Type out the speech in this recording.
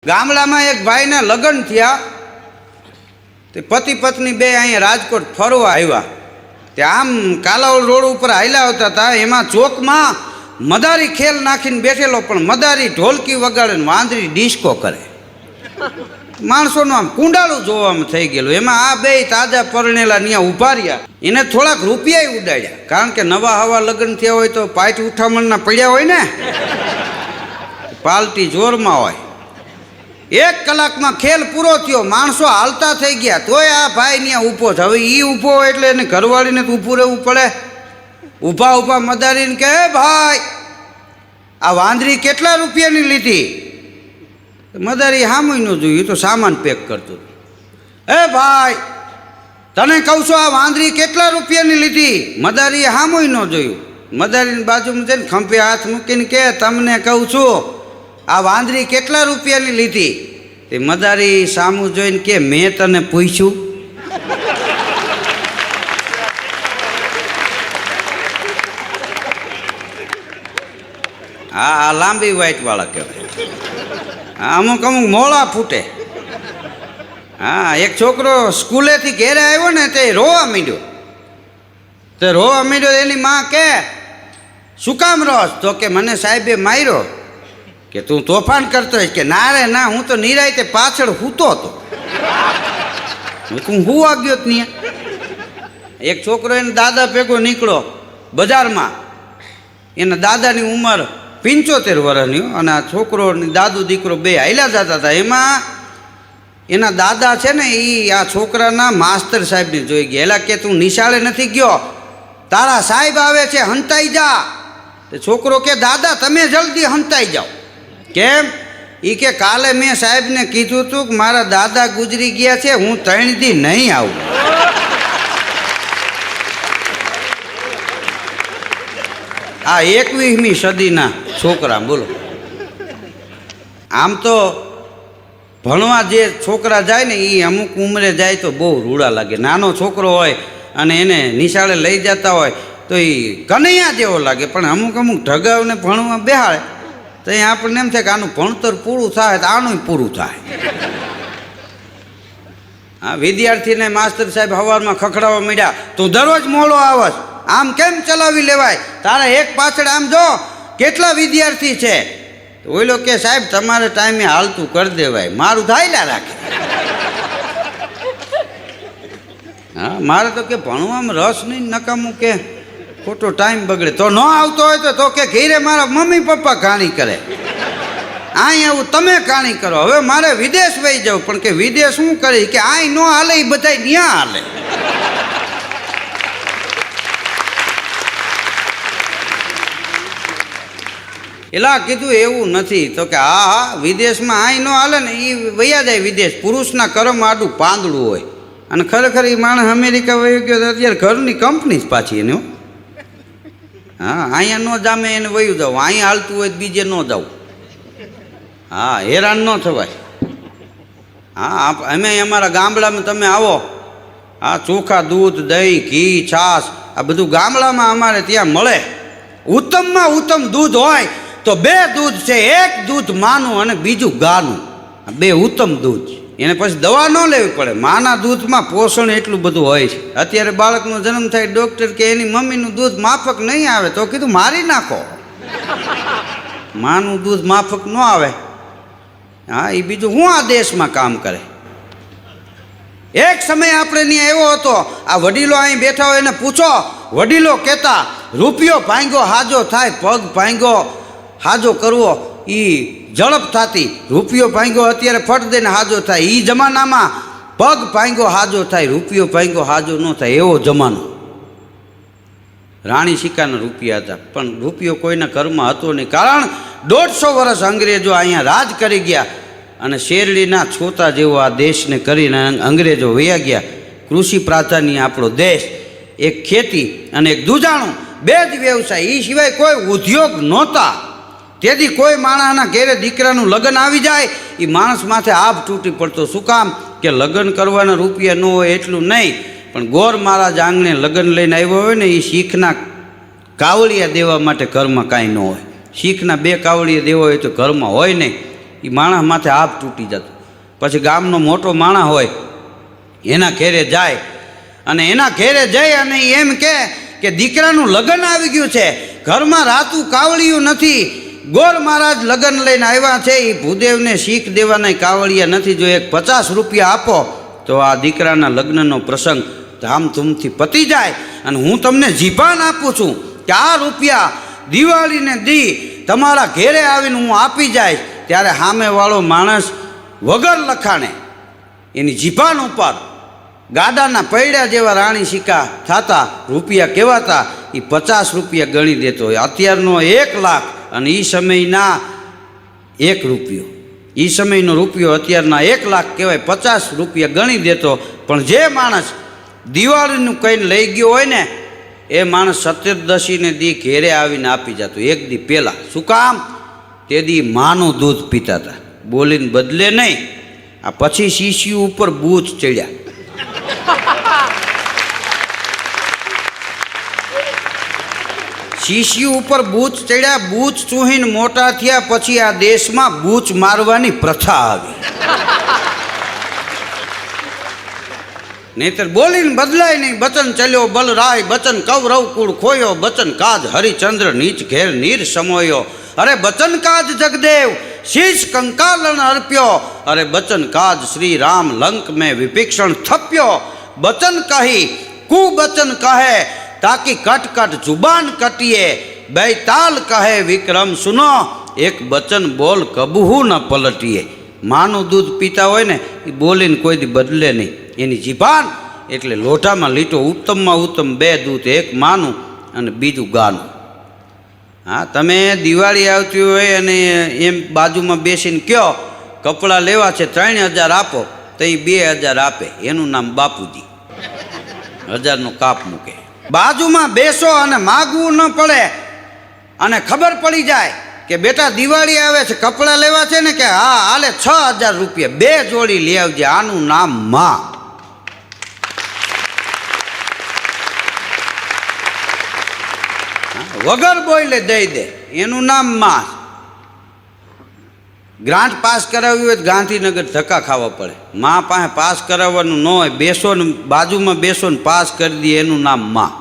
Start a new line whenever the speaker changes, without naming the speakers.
ગામડામાં એક ભાઈના લગ્ન થયા તે પતિ પત્ની બે અહીંયા રાજકોટ ફરવા આવ્યા. ત્યાં આમ કાલાવડ રોડ ઉપર હાલ્યા આવતા હતા. એમાં ચોકમાં મદારી ખેલ નાખીને બેઠેલો, પણ મદારી ઢોલકી વગાડે ને વાંદરી ડિસ્કો કરે. માણસોનું આમ કુંડાળું જોવામાં થઈ ગયેલું. એમાં આ બે તાજા પરણેલા ત્યાં ઊભા રહ્યા. એને થોડાક રૂપિયા ઉડાડ્યા, કારણ કે નવા હવા લગ્ન થયા હોય તો પાઇટ ઉઠામણના પડ્યા હોય ને, પાલટી જોરમાં હોય. 1 કલાકમાં ખેલ પૂરો થયો, માણસો હાલતા થઈ ગયા, તોય આ ભાઈ ત્યાં ઊભો છે. હવે એ ઊભો હોય એટલે એને ઘરવાળીને તો ઊભું રહેવું પડે. ઊભા ઊભા મદારીને કહે, ભાઈ આ વાંદરી કેટલા રૂપિયાની લીધી? મદારી હામુય ન જોયું, તો સામાન પેક કરતું. એ ભાઈ તને કહું છું, આ વાંદરી કેટલા રૂપિયાની લીધી? મદારીએ હામુય ન જોયું. મદારીની બાજુમાં જઈને ખંભે હાથ મૂકીને કહે, તમને કહું છું આ વાંદરી કેટલા રૂપિયાની લીધી? તે મદારી સામું જોઈને કે, મેં તને પૂછ્યું? હા, લાંબી વાઇટ વાળા કહેવાય. હા, અમુક મોળા ફૂટે. હા, એક છોકરો સ્કૂલેથી ઘેરે આવ્યો ને તે રોવા માંડ્યો. એની માં કે, શું કામ રોસ? તો કે મને સાહેબે માર્યો. કે તું તોફાન કરતો હોય? કે ના રે ના, હું તો નિરાયતે પાછળ હૂતો હતો. હું હુવા ગયો જ નહીં. એક છોકરો એના દાદા ભેગો નીકળ્યો બજારમાં. એના દાદાની ઉંમર 75 વર્ષની, અને આ છોકરોની દાદુ દીકરો બે હાલ્યા જતા હતા. એમાં એના દાદા છે ને, એ આ છોકરાના માસ્તર સાહેબને જોઈ ગયા. એલા કે તું નિશાળે નથી ગયો? તારા સાહેબ આવે છે, હંતાઈ જા. છોકરો કે, દાદા તમે જલ્દી હંતાઈ જાઓ. કેમ? એ કે, કાલે મેં સાહેબને કીધું હતું કે મારા દાદા ગુજરી ગયા છે, હું 3 દી નહીં આવું. આ 21મી સદીના છોકરા, બોલો. આમ તો ભણવા જે છોકરા જાય ને, એ અમુક ઉંમરે જાય તો બહુ રૂડા લાગે. નાનો છોકરો હોય અને એને નિશાળે લઈ જતા હોય તો એ કનૈયા જેવો લાગે, પણ અમુક ઢગાવને ભણવા બેહાડે તો અહીં આપણને એમ થાય કે આનું ભણતર પૂરું થાય તો આનું પૂરું થાય. હા, વિદ્યાર્થીને માસ્તર સાહેબ સવારમાં ખખડાવવા માંડ્યા, તું દરરોજ મોડો આવસ, આમ કેમ ચલાવી લેવાય? તારા એક પાછળ આમ જો કેટલા વિદ્યાર્થી છે. તો ઓલો કે, સાહેબ તમારે ટાઈમે હાલતું કરી દેવાય, મારું ધાયલા રાખે. હા, મારે તો કે ભણવામાં રસ નહીં, નકામું કે ખોટો ટાઈમ બગડે. તો ન આવતો હોય તો કે ઘેરે મારા મમ્મી પપ્પા કાણી કરે, અહીં આવું તમે કાણી કરો. હવે મારે વિદેશ વહી જવું, પણ કે વિદેશ શું કરી? કે અહીં ન હાલે, એ બધા ત્યાં હાલે. એલા કીધું એવું નથી. તો કે હા, વિદેશમાં અહીં ન હાલે ને, એ વયા જાય વિદેશ. પુરુષના કર્મ આડું પાંદડું હોય. અને ખરેખર એ માણસ અમેરિકા વયો ગયો તો અત્યારે ઘરની કંપની જ પાછી એને. હા, અહીંયા ન જામે એને વયું જાવ, અહીંયા હાલતું હોય બીજે ન જાવ. હા, હેરાન ન થવાય. હા, અમે અમારા ગામડામાં તમે આવો, હા, ચોખા, દૂધ, દહીં, ઘી, છાશ, આ બધું ગામડામાં અમારે ત્યાં મળે. ઉત્તમમાં ઉત્તમ દૂધ હોય તો 2 દૂધ છે, એક દૂધ માનું અને બીજું ગાનું. 2 ઉત્તમ દૂધ. એને પછી દવા ન લેવી પડે. માના દૂધમાં પોષણ એટલું બધું હોય છે. અત્યારે બાળકનો જન્મ થાય, ડૉક્ટર કે એની મમ્મીનું દૂધ માફક નહીં આવે, તો કીધું મારી નાખો. માનું દૂધ માફક ન આવે. હા, એ બીજું હું આ દેશમાં કામ કરે. એક સમય આપણે ત્યાં એવો હતો, આ વડીલો અહીં બેઠા હોય એને પૂછો, વડીલો કહેતા રૂપિયો ભાંગ્યો હાજો થાય, પગ ભાંગ્યો હાજો કરવો એ ઝડપ થતી. રૂપિયો ભાંગ્યો અત્યારે ફટ દઈને હાજો થાય. એ જમાનામાં પગ ભાંગ્યો હાજો થાય, રૂપિયો ભાંગ્યો હાજો ન થાય, એવો જમાનો. રાણી સિક્કાના રૂપિયા હતા, પણ રૂપિયો કોઈના ઘરમાં હતો નહીં. કારણ 150 વર્ષ અંગ્રેજો અહીંયા રાજ કરી ગયા, અને શેરડીના છોતા જેવો આ દેશને કરીને અંગ્રેજો વયા ગયા. કૃષિ પ્રાધાન્ય આપણો દેશ. એક ખેતી અને એક દૂધાણું, 2 જ વ્યવસાય. એ સિવાય કોઈ ઉદ્યોગ નહોતા. તેથી કોઈ માણસના ઘેરે દીકરાનું લગ્ન આવી જાય, એ માણસ માથે આભ તૂટી પડતો. શું કામ? કે લગ્ન કરવાના રૂપિયા ન હોય એટલું નહીં, પણ ગોર મહારાજ આંગણે લગ્ન લઈને આવ્યો હોય ને, એ શીખના કાવડિયા દેવા માટે ઘરમાં કાંઈ ન હોય. શીખના 2 કાવડિયા દેવા હોય તો ઘરમાં હોય નહીં. એ માણસ માથે હાથ તૂટી જતો. પછી ગામનો મોટો માણસ હોય એના ઘેરે જાય અને એના ઘેરે જઈ અને એમ કે દીકરાનું લગ્ન આવી ગયું છે, ઘરમાં રાતું કાવડિયું નથી, ગોર મહારાજ લગ્ન લઈને આવ્યા છે, એ ભૂદેવને શીખ દેવાના કાવડિયા નથી, જો એક 50 રૂપિયા આપો તો આ દીકરાના લગ્નનો પ્રસંગ ધામધૂમથી પતી જાય. અને હું તમને જીભાન આપું છું કે આ રૂપિયા દિવાળીને દી તમારા ઘેરે આવીને હું આપી જાય. ત્યારે સામેવાળો માણસ વગર લખાણે એની જીભાન ઉપર ગાડાના પૈડા જેવા રાણી સિક્કા થતા રૂપિયા કહેવાતા, એ 50 રૂપિયા ગણી દેતો હોય. અત્યારનો 1 લાખ અને એ સમયના 1 રૂપિયો, એ સમયનો રૂપિયો અત્યારના 1 લાખ કહેવાય. 50 રૂપિયા ગણી દેતો. પણ જે માણસ દિવાળીનું કંઈ લઈ ગયો હોય ને એ માણસ 17દશીને દી ઘેરે આવીને આપી જતો, એક દી પહેલાં. શું કામ? તે દી માનું દૂધ પીતા હતા, બોલીને બદલે નહીં. આ પછી શીશી ઉપર બૂચ ચડ્યા. શીશી ઉપર બૂચ ચડ્યા, બૂચ ચૂહીને મોટા થયા. પછી આ દેશમાં બૂચ મારવાની પ્રથા આવી. નહીતર બોલીને બદલાય નહીં. બચન ચલ્યો બલરાય, બચન કૌરવ કુળ ખોયો, બચન કાજ હરિચંદ્ર નીચ ઘેર નીર સમોયો. અરે બચન કાજ જગદેવ શીશ કંકાલન અર્પ્યો, અરે બચન કાજ શ્રી રામ લંક મેં વિભીષણ થપ્યો. બચન કહી કુબચન કહે, તાકી કટ કટ જુબાન કટીએ, બેતાલ કહે વિક્રમ સુનો, એક બચન બોલ કબહુ ન પલટીએ. માનું દૂધ પીતા હોય ને એ બોલીને કોઈ દી બદલે નહીં. એની જીભાન એટલે લોઢામાં લીટો, ઉત્તમમાં ઉત્તમ 2 દૂધ, એક માનું અને બીજું ગાનું. હા, તમે દિવાળી આવતી હોય અને એમ બાજુમાં બેસીને કહો કપડાં લેવા છે 3000 આપો, તો એ 2000 આપે. એનું નામ બાપુજી. 1000નો કાપ મૂકે. બાજુમાં બેસો અને માગવું ન પડે અને ખબર પડી જાય કે બેટા દિવાળી આવે છે, કપડાં લેવા છે ને, કે હા હાલે 6000 રૂપિયા 2 જોડી લઈ આવજે. આનું નામ માં. વગર બોલે દઈ દે, એનું નામ માં. ગ્રાન્ટ પાસ કરાવવી હોય તો ગાંધીનગર ધક્કા ખાવા પડે. માં પાસે પાસ કરાવવાનું ન હોય, બેસો ને બાજુમાં બેસો ને પાસ કરી દે, એનું નામ માં.